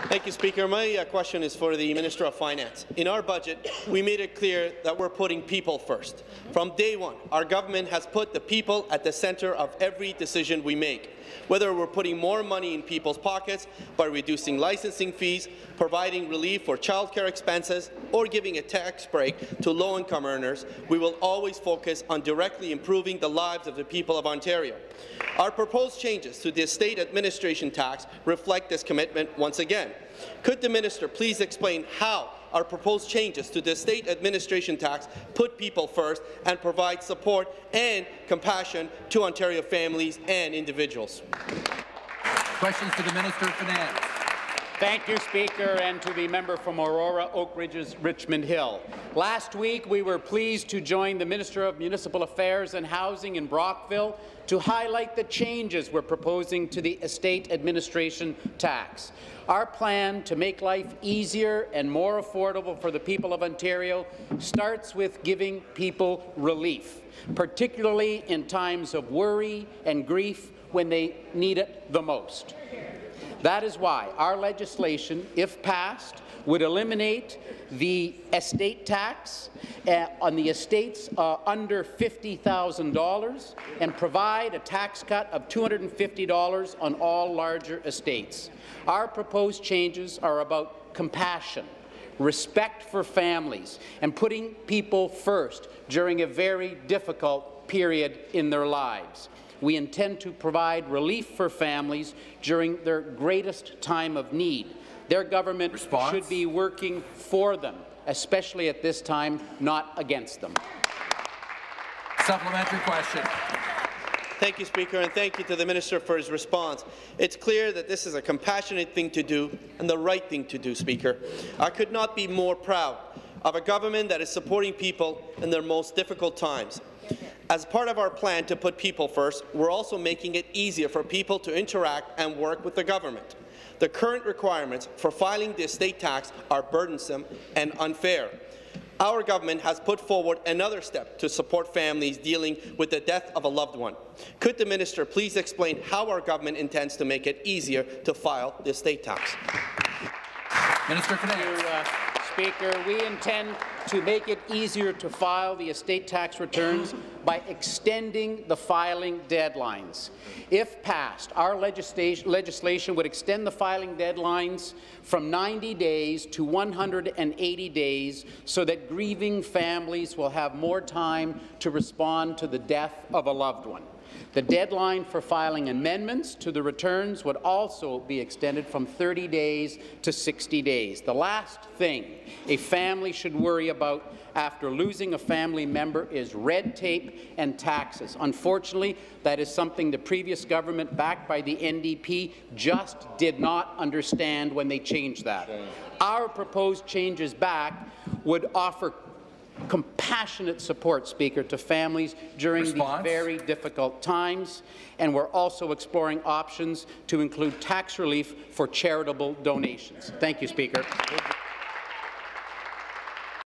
Thank you, Speaker. My question is for the Minister of Finance. In our budget, we made it clear that we're putting people first. From day one, our government has put the people at the centre of every decision we make. Whether we're putting more money in people's pockets by reducing licensing fees, providing relief for childcare expenses, or giving a tax break to low-income earners, we will always focus on directly improving the lives of the people of Ontario. Our proposed changes to the estate administration tax reflect this commitment once again. Could the minister please explain how our proposed changes to the estate administration tax put people first and provide support and compassion to Ontario families and individuals? Questions to the Minister of Finance. Thank you, Speaker, and to the member from Aurora, Oak Ridges, Richmond Hill. Last week, we were pleased to join the Minister of Municipal Affairs and Housing in Brockville to highlight the changes we're proposing to the estate administration tax. Our plan to make life easier and more affordable for the people of Ontario starts with giving people relief, particularly in times of worry and grief when they need it the most. That is why our legislation, if passed, would eliminate the estate tax on the estates under $50,000 and provide a tax cut of $250 on all larger estates. Our proposed changes are about compassion, respect for families, and putting people first during a very difficult period in their lives. We intend to provide relief for families during their greatest time of need. Their government should be working for them, especially at this time, not against them. Supplementary question. Thank you, Speaker, and thank you to the Minister for his response. It's clear that this is a compassionate thing to do and the right thing to do, Speaker. I could not be more proud of a government that is supporting people in their most difficult times. As part of our plan to put people first, we're also making it easier for people to interact and work with the government. The current requirements for filing the estate tax are burdensome and unfair. Our government has put forward another step to support families dealing with the death of a loved one. Could the minister please explain how our government intends to make it easier to file the estate tax? Minister of Finance. Speaker, we intend to make it easier to file the estate tax returns by extending the filing deadlines. If passed, our legislation would extend the filing deadlines from 90 days to 180 days so that grieving families will have more time to respond to the death of a loved one. The deadline for filing amendments to the returns would also be extended from 30 days to 60 days. The last thing a family should worry about after losing a family member is red tape and taxes. Unfortunately, that is something the previous government, backed by the NDP, just did not understand when they changed that. Our proposed changes back would offer compassionate support, Speaker, to families during these very difficult times, and we're also exploring options to include tax relief for charitable donations. Thank you, Speaker.